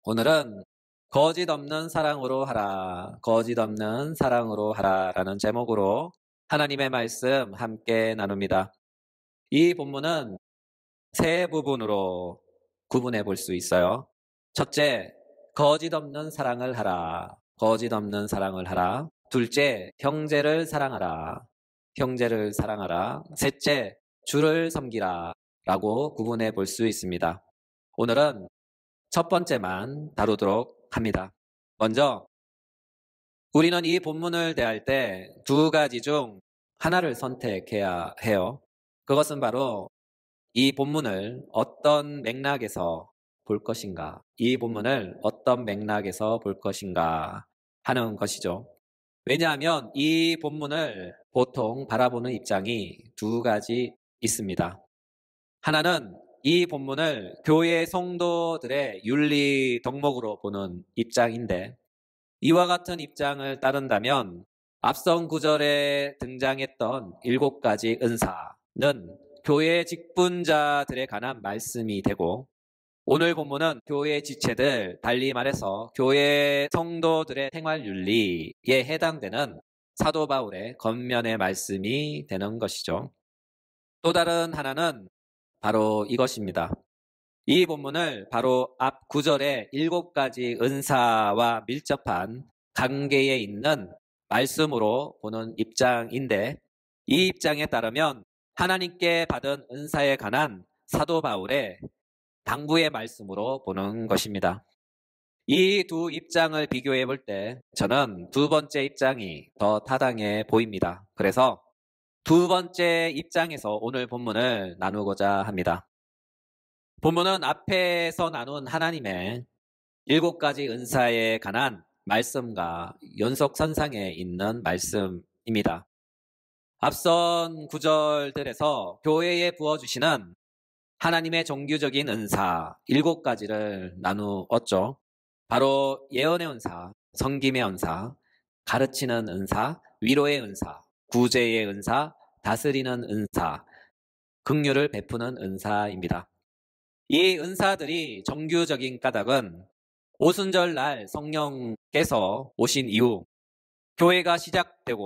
오늘은 거짓 없는 사랑으로 하라, 거짓 없는 사랑으로 하라라는 제목으로 하나님의 말씀 함께 나눕니다. 이 본문은 세 부분으로 구분해 볼 수 있어요. 첫째, 거짓 없는 사랑을 하라, 거짓 없는 사랑을 하라. 둘째, 형제를 사랑하라, 형제를 사랑하라. 셋째, 주를 섬기라 라고 구분해 볼 수 있습니다. 오늘은 첫 번째만 다루도록 합니다. 먼저 우리는 이 본문을 대할 때 두 가지 중 하나를 선택해야 해요. 그것은 바로 이 본문을 어떤 맥락에서 볼 것인가, 이 본문을 어떤 맥락에서 볼 것인가 하는 것이죠. 왜냐하면 이 본문을 보통 바라보는 입장이 두 가지 있습니다. 하나는 이 본문을 교회 성도들의 윤리 덕목으로 보는 입장인데, 이와 같은 입장을 따른다면 앞선 구절에 등장했던 7가지 은사는 교회 직분자들에 관한 말씀이 되고, 오늘 본문은 교회 지체들, 달리 말해서 교회 성도들의 생활 윤리에 해당되는 사도 바울의 겉면의 말씀이 되는 것이죠. 또 다른 하나는 바로 이것입니다. 이 본문을 바로 앞 9절의 7가지 은사와 밀접한 관계에 있는 말씀으로 보는 입장인데, 이 입장에 따르면 하나님께 받은 은사에 관한 사도 바울의 당부의 말씀으로 보는 것입니다. 이 두 입장을 비교해 볼 때 저는 두 번째 입장이 더 타당해 보입니다. 그래서 두 번째 입장에서 오늘 본문을 나누고자 합니다. 본문은 앞에서 나눈 하나님의 7가지 은사에 관한 말씀과 연속선상에 있는 말씀입니다. 앞선 구절들에서 교회에 부어주시는 하나님의 정규적인 은사 7가지를 나누었죠. 바로 예언의 은사, 섬김의 은사, 가르치는 은사, 위로의 은사, 구제의 은사, 다스리는 은사, 긍휼을 베푸는 은사입니다. 이 은사들이 정규적인 까닭은 오순절 날 성령께서 오신 이후 교회가 시작된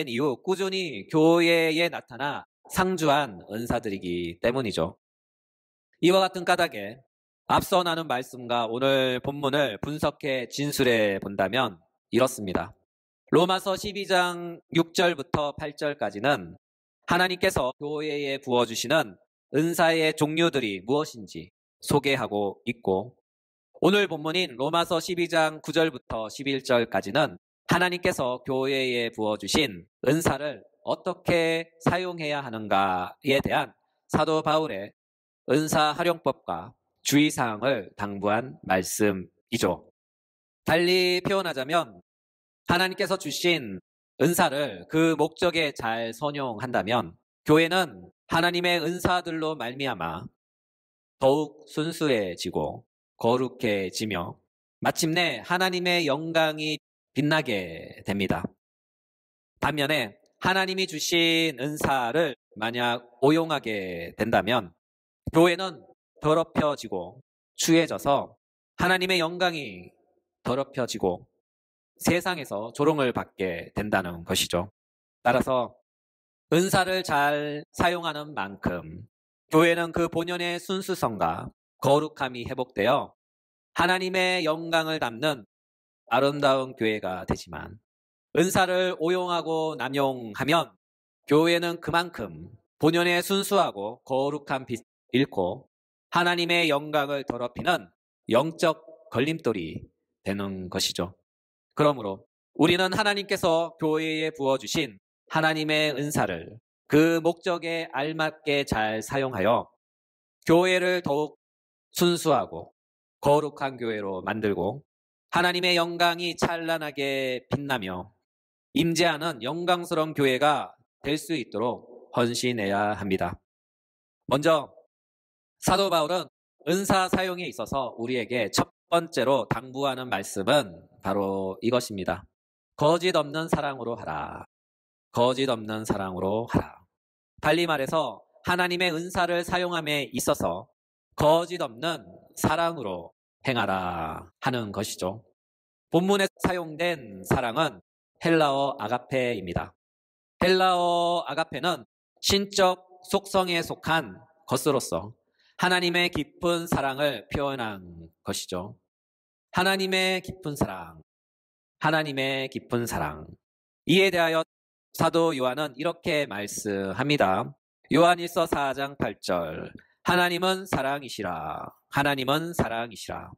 이후 꾸준히 교회에 나타나 상주한 은사들이기 때문이죠. 이와 같은 까닭에 앞서 나눈 말씀과 오늘 본문을 분석해 진술해 본다면 이렇습니다. 로마서 12장 6절부터 8절까지는 하나님께서 교회에 부어주시는 은사의 종류들이 무엇인지 소개하고 있고, 오늘 본문인 로마서 12장 9절부터 11절까지는 하나님께서 교회에 부어주신 은사를 어떻게 사용해야 하는가에 대한 사도 바울의 은사 활용법과 주의사항을 당부한 말씀이죠. 달리 표현하자면 하나님께서 주신 은사를 그 목적에 잘 선용한다면 교회는 하나님의 은사들로 말미암아 더욱 순수해지고 거룩해지며 마침내 하나님의 영광이 빛나게 됩니다. 반면에 하나님이 주신 은사를 만약 오용하게 된다면 교회는 더럽혀지고 추해져서 하나님의 영광이 더럽혀지고 세상에서 조롱을 받게 된다는 것이죠. 따라서 은사를 잘 사용하는 만큼 교회는 그 본연의 순수성과 거룩함이 회복되어 하나님의 영광을 담는 아름다운 교회가 되지만, 은사를 오용하고 남용하면 교회는 그만큼 본연의 순수하고 거룩한 빛을 잃고 하나님의 영광을 더럽히는 영적 걸림돌이 되는 것이죠. 그러므로 우리는 하나님께서 교회에 부어주신 하나님의 은사를 그 목적에 알맞게 잘 사용하여 교회를 더욱 순수하고 거룩한 교회로 만들고 하나님의 영광이 찬란하게 빛나며 임재하는 영광스러운 교회가 될 수 있도록 헌신해야 합니다. 먼저 사도 바울은 은사 사용에 있어서 우리에게 첫 번째로 당부하는 말씀은 바로 이것입니다. 거짓 없는 사랑으로 하라. 거짓 없는 사랑으로 하라. 달리 말해서 하나님의 은사를 사용함에 있어서 거짓 없는 사랑으로 행하라 하는 것이죠. 본문에 사용된 사랑은 헬라어 아가페입니다. 헬라어 아가페는 신적 속성에 속한 것으로서 하나님의 깊은 사랑을 표현한 것이죠. 하나님의 깊은 사랑, 하나님의 깊은 사랑. 이에 대하여 사도 요한은 이렇게 말씀합니다. 요한일서 4장 8절. 하나님은 사랑이시라. 하나님은 사랑이시라.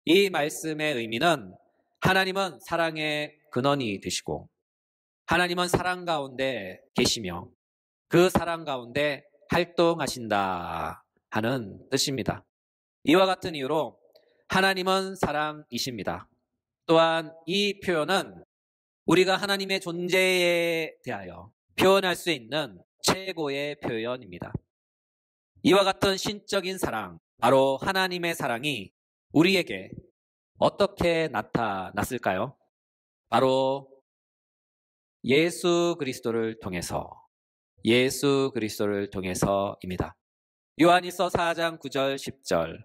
이 말씀의 의미는 하나님은 사랑의 근원이 되시고 하나님은 사랑 가운데 계시며 그 사랑 가운데 활동하신다 하는 뜻입니다. 이와 같은 이유로 하나님은 사랑이십니다. 또한 이 표현은 우리가 하나님의 존재에 대하여 표현할 수 있는 최고의 표현입니다. 이와 같은 신적인 사랑, 바로 하나님의 사랑이 우리에게 어떻게 나타났을까요? 바로 예수 그리스도를 통해서입니다. 요한일서 4장 9절 10절.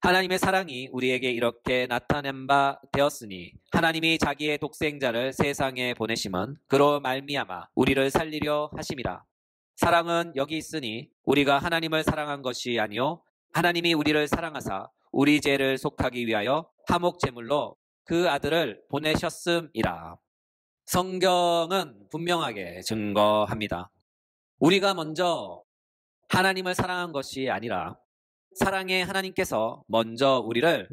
하나님의 사랑이 우리에게 이렇게 나타낸 바 되었으니 하나님이 자기의 독생자를 세상에 보내심은 그로 말미암아 우리를 살리려 하심이라. 사랑은 여기 있으니 우리가 하나님을 사랑한 것이 아니요 하나님이 우리를 사랑하사 우리 죄를 속하기 위하여 화목 제물로 그 아들을 보내셨음이라. 성경은 분명하게 증거합니다. 우리가 먼저 하나님을 사랑한 것이 아니라 사랑의 하나님께서 먼저 우리를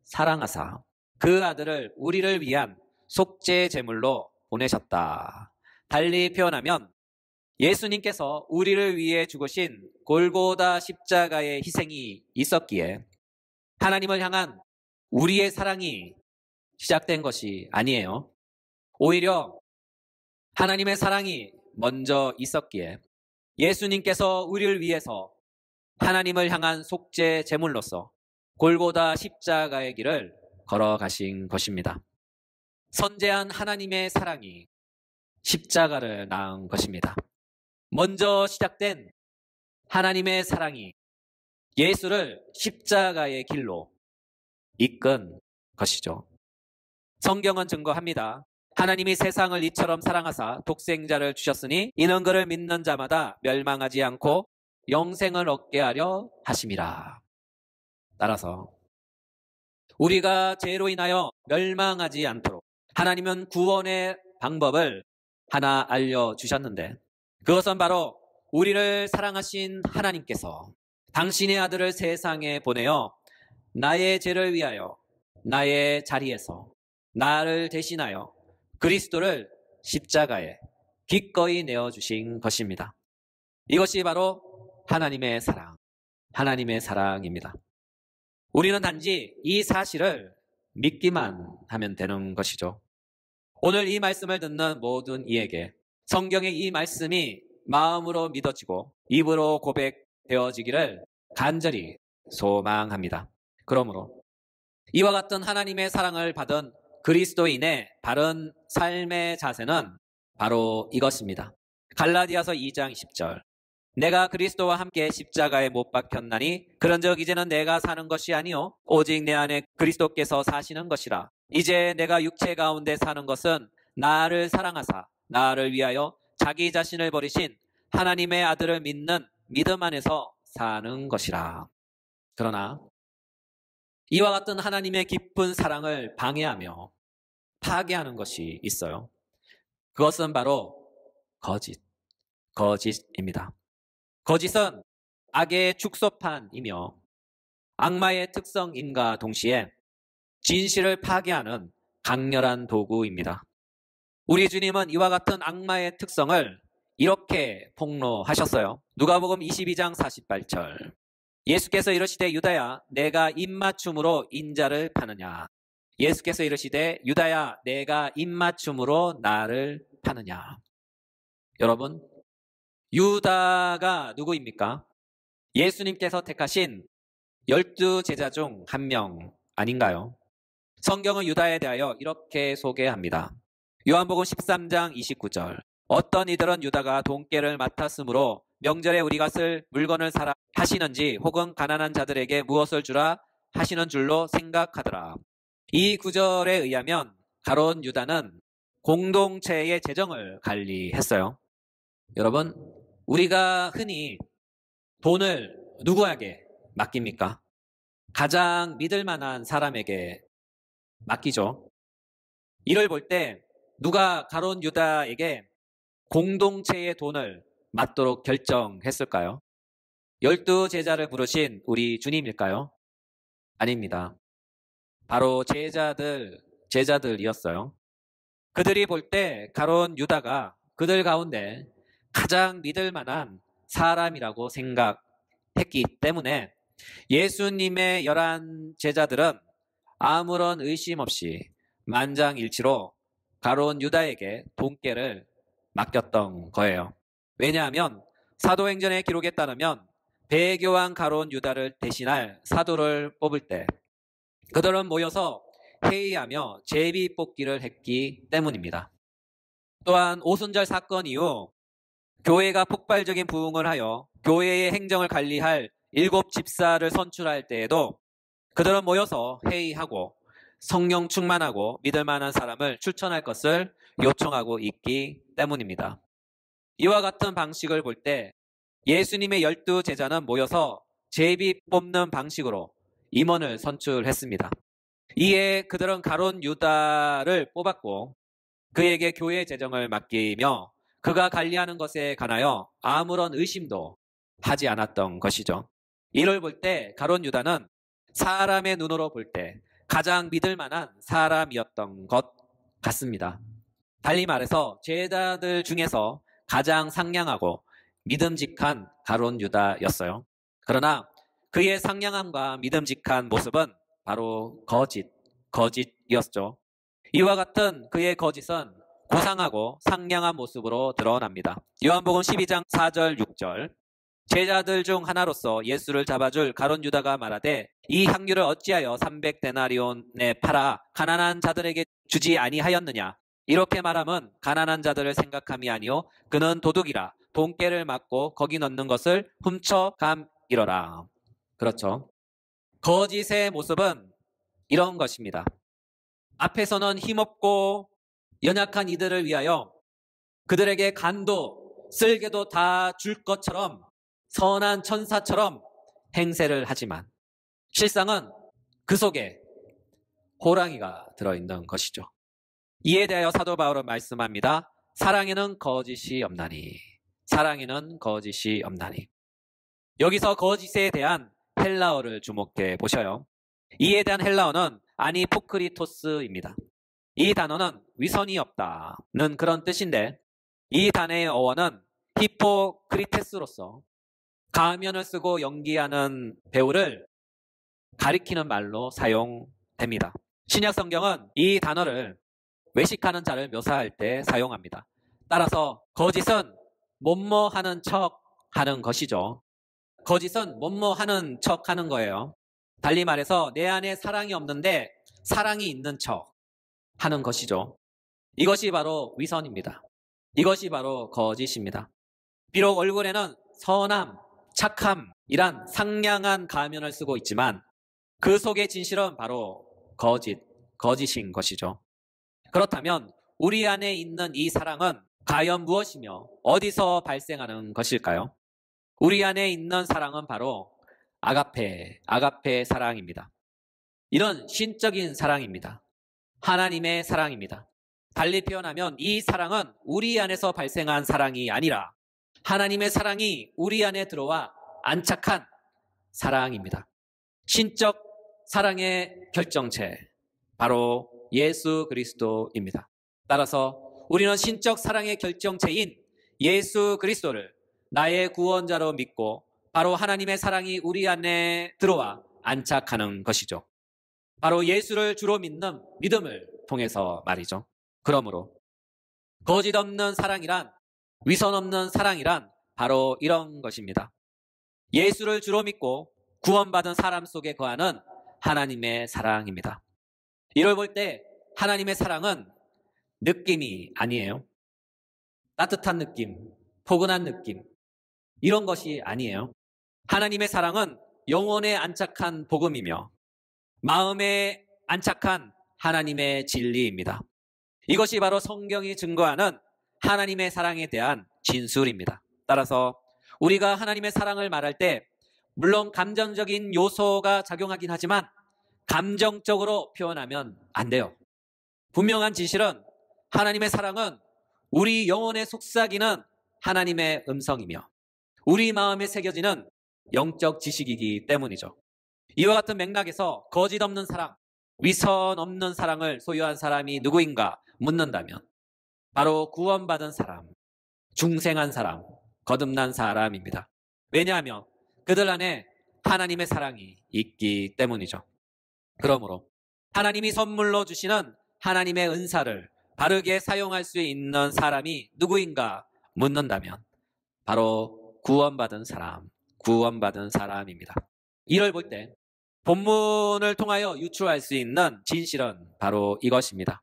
사랑하사 그 아들을 우리를 위한 속죄 제물로 보내셨다. 달리 표현하면 예수님께서 우리를 위해 죽으신 골고다 십자가의 희생이 있었기에 하나님을 향한 우리의 사랑이 시작된 것이 아니에요. 오히려 하나님의 사랑이 먼저 있었기에 예수님께서 우리를 위해서 하나님을 향한 속죄 제물로서 골고다 십자가의 길을 걸어가신 것입니다. 선재한 하나님의 사랑이 십자가를 낳은 것입니다. 먼저 시작된 하나님의 사랑이 예수를 십자가의 길로 이끈 것이죠. 성경은 증거합니다. 하나님이 세상을 이처럼 사랑하사 독생자를 주셨으니 이는 그를 믿는 자마다 멸망하지 않고 영생을 얻게 하려 하심이라. 따라서 우리가 죄로 인하여 멸망하지 않도록 하나님은 구원의 방법을 하나 알려주셨는데 그것은 바로 우리를 사랑하신 하나님께서 당신의 아들을 세상에 보내어 나의 죄를 위하여 나의 자리에서 나를 대신하여 그리스도를 십자가에 기꺼이 내어주신 것입니다. 이것이 바로 하나님의 사랑, 하나님의 사랑입니다. 우리는 단지 이 사실을 믿기만 하면 되는 것이죠. 오늘 이 말씀을 듣는 모든 이에게 성경의 이 말씀이 마음으로 믿어지고 입으로 고백되어지기를 간절히 소망합니다. 그러므로 이와 같은 하나님의 사랑을 받은 그리스도인의 바른 삶의 자세는 바로 이것입니다. 갈라디아서 2장 10절. 내가 그리스도와 함께 십자가에 못 박혔나니 그런즉 이제는 내가 사는 것이 아니요 오직 내 안에 그리스도께서 사시는 것이라. 이제 내가 육체 가운데 사는 것은 나를 사랑하사 나를 위하여 자기 자신을 버리신 하나님의 아들을 믿는 믿음 안에서 사는 것이라. 그러나 이와 같은 하나님의 깊은 사랑을 방해하며 파괴하는 것이 있어요. 그것은 바로 거짓입니다. 거짓은 악의 축소판이며 악마의 특성임과 동시에 진실을 파괴하는 강렬한 도구입니다. 우리 주님은 이와 같은 악마의 특성을 이렇게 폭로하셨어요. 누가복음 22장 48절. 예수께서 이르시되 유다야 내가 입맞춤으로 인자를 파느냐. 예수께서 이르시되 유다야 내가 입맞춤으로 나를 파느냐. 여러분, 유다가 누구입니까? 예수님께서 택하신 12제자 중 한 명 아닌가요? 성경은 유다에 대하여 이렇게 소개합니다. 요한복음 13장 29절. 어떤 이들은 유다가 돈깨를 맡았으므로 명절에 우리가 쓸 물건을 사라 하시는지 혹은 가난한 자들에게 무엇을 주라 하시는 줄로 생각하더라. 이 구절에 의하면 가룟 유다는 공동체의 재정을 관리했어요. 여러분, 우리가 흔히 돈을 누구에게 맡깁니까? 가장 믿을 만한 사람에게 맡기죠. 이를 볼 때 누가 가룟 유다에게 공동체의 돈을 맡도록 결정했을까요? 12제자를 부르신 우리 주님일까요? 아닙니다. 바로 제자들이었어요. 그들이 볼 때 가룟 유다가 그들 가운데 가장 믿을 만한 사람이라고 생각했기 때문에 예수님의 11 제자들은 아무런 의심 없이 만장일치로 가룟 유다에게 돈깨를 맡겼던 거예요. 왜냐하면 사도행전의 기록에 따르면 배교한 가룟 유다를 대신할 사도를 뽑을 때 그들은 모여서 회의하며 제비 뽑기를 했기 때문입니다. 또한 오순절 사건 이후 교회가 폭발적인 부흥을 하여 교회의 행정을 관리할 7 집사를 선출할 때에도 그들은 모여서 회의하고 성령 충만하고 믿을 만한 사람을 추천할 것을 요청하고 있기 때문입니다. 이와 같은 방식을 볼 때 예수님의 12 제자는 모여서 제비 뽑는 방식으로 임원을 선출했습니다. 이에 그들은 가룟 유다를 뽑았고 그에게 교회 재정을 맡기며 그가 관리하는 것에 관하여 아무런 의심도 하지 않았던 것이죠. 이를 볼 때 가룟 유다는 사람의 눈으로 볼 때 가장 믿을 만한 사람이었던 것 같습니다. 달리 말해서 제자들 중에서 가장 상냥하고 믿음직한 가룟 유다였어요. 그러나 그의 상냥함과 믿음직한 모습은 바로 거짓이었죠. 이와 같은 그의 거짓은 고상하고 상냥한 모습으로 드러납니다. 요한복음 12장 4절 6절 제자들 중 하나로서 예수를 잡아줄 가룟 유다가 말하되 이 향유를 어찌하여 300데나리온에 팔아 가난한 자들에게 주지 아니하였느냐. 이렇게 말함은 가난한 자들을 생각함이 아니요 그는 도둑이라 돈깨를 맞고 거기 넣는 것을 훔쳐감이러라. 그렇죠. 거짓의 모습은 이런 것입니다. 앞에서는 힘없고 연약한 이들을 위하여 그들에게 간도 쓸개도 다 줄 것처럼 선한 천사처럼 행세를 하지만 실상은 그 속에 호랑이가 들어있는 것이죠. 이에 대하여 사도 바울은 말씀합니다. 사랑에는 거짓이 없나니. 사랑에는 거짓이 없나니. 여기서 거짓에 대한 헬라어를 주목해 보셔요. 이에 대한 헬라어는 아니포크리토스입니다. 이 단어는 위선이 없다는 그런 뜻인데 이 단어의 어원은 히포크리테스로서 가면을 쓰고 연기하는 배우를 가리키는 말로 사용됩니다. 신약 성경은 이 단어를 외식하는 자를 묘사할 때 사용합니다. 따라서 거짓은 뭐뭐 하는 척 하는 것이죠. 거짓은 뭐뭐 하는 척 하는 거예요. 달리 말해서 내 안에 사랑이 없는데 사랑이 있는 척 하는 것이죠. 이것이 바로 위선입니다. 이것이 바로 거짓입니다. 비록 얼굴에는 선함, 착함이란 상냥한 가면을 쓰고 있지만 그 속의 진실은 바로 거짓인 것이죠. 그렇다면 우리 안에 있는 이 사랑은 과연 무엇이며 어디서 발생하는 것일까요? 우리 안에 있는 사랑은 바로 아가페 사랑입니다. 이런 신적인 사랑입니다. 하나님의 사랑입니다. 달리 표현하면 이 사랑은 우리 안에서 발생한 사랑이 아니라 하나님의 사랑이 우리 안에 들어와 안착한 사랑입니다. 신적 사랑의 결정체, 바로 예수 그리스도입니다. 따라서 우리는 신적 사랑의 결정체인 예수 그리스도를 나의 구원자로 믿고 바로 하나님의 사랑이 우리 안에 들어와 안착하는 것이죠. 바로 예수를 주로 믿는 믿음을 통해서 말이죠. 그러므로 거짓 없는 사랑이란, 위선 없는 사랑이란 바로 이런 것입니다. 예수를 주로 믿고 구원받은 사람 속에 거하는 하나님의 사랑입니다. 이를 볼 때 하나님의 사랑은 느낌이 아니에요. 따뜻한 느낌, 포근한 느낌, 이런 것이 아니에요. 하나님의 사랑은 영혼에 안착한 복음이며 마음에 안착한 하나님의 진리입니다. 이것이 바로 성경이 증거하는 하나님의 사랑에 대한 진술입니다. 따라서 우리가 하나님의 사랑을 말할 때 물론 감정적인 요소가 작용하긴 하지만 감정적으로 표현하면 안 돼요. 분명한 진실은 하나님의 사랑은 우리 영혼에 속삭이는 하나님의 음성이며 우리 마음에 새겨지는 영적 지식이기 때문이죠. 이와 같은 맥락에서 거짓 없는 사랑, 위선 없는 사랑을 소유한 사람이 누구인가 묻는다면 바로 구원받은 사람, 중생한 사람, 거듭난 사람입니다. 왜냐하면 그들 안에 하나님의 사랑이 있기 때문이죠. 그러므로 하나님이 선물로 주시는 하나님의 은사를 바르게 사용할 수 있는 사람이 누구인가 묻는다면 바로 구원받은 사람입니다. 이를 볼 때 본문을 통하여 유추할 수 있는 진실은 바로 이것입니다.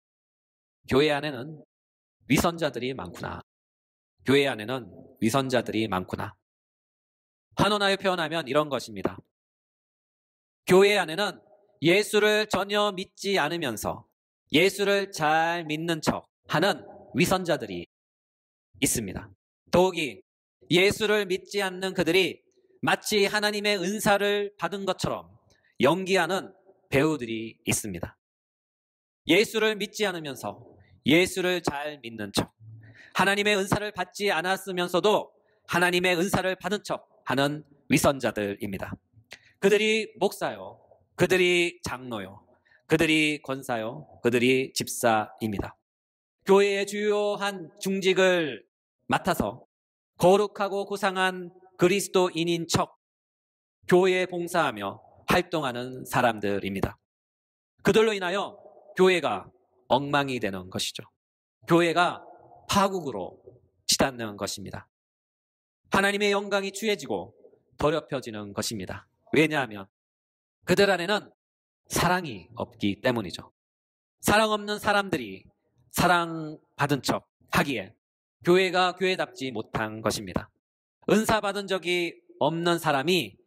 교회 안에는 위선자들이 많구나. 교회 안에는 위선자들이 많구나. 한원하여 표현하면 이런 것입니다. 교회 안에는 예수를 전혀 믿지 않으면서 예수를 잘 믿는 척 하는 위선자들이 있습니다. 더욱이 예수를 믿지 않는 그들이 마치 하나님의 은사를 받은 것처럼 연기하는 배우들이 있습니다. 예수를 믿지 않으면서 예수를 잘 믿는 척, 하나님의 은사를 받지 않았으면서도 하나님의 은사를 받은 척 하는 위선자들입니다. 그들이 목사요, 그들이 장로요, 그들이 권사요, 그들이 집사입니다. 교회의 주요한 중직을 맡아서 거룩하고 고상한 그리스도인인 척 교회에 봉사하며 활동하는 사람들입니다. 그들로 인하여 교회가 엉망이 되는 것이죠. 교회가 파국으로 치닫는 것입니다. 하나님의 영광이 추해지고 더럽혀지는 것입니다. 왜냐하면 그들 안에는 사랑이 없기 때문이죠. 사랑 없는 사람들이 사랑받은 척 하기에 교회가 교회답지 못한 것입니다. 은사 받은 적이 없는 사람이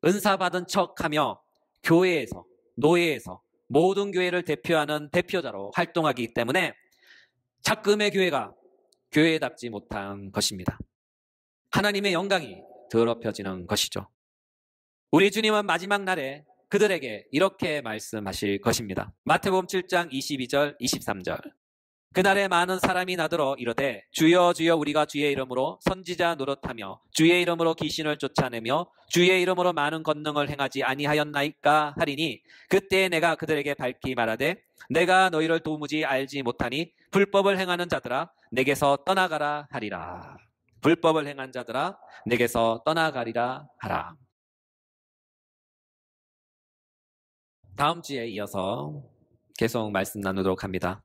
은사 받은 척하며 교회에서, 노예에서 모든 교회를 대표하는 대표자로 활동하기 때문에 작금의 교회가 교회답지 못한 것입니다. 하나님의 영광이 더럽혀지는 것이죠. 우리 주님은 마지막 날에 그들에게 이렇게 말씀하실 것입니다. 마태복음 7장 22절, 23절. 그날에 많은 사람이 나더러 이르되 주여 주여 우리가 주의 이름으로 선지자 노릇하며 주의 이름으로 귀신을 쫓아내며 주의 이름으로 많은 권능을 행하지 아니하였나이까 하리니 그때 내가 그들에게 밝히 말하되 내가 너희를 도무지 알지 못하니 불법을 행하는 자들아 내게서 떠나가라 하리라. 불법을 행한 자들아 내게서 떠나가리라 하라. 다음 주에 이어서 계속 말씀 나누도록 합니다.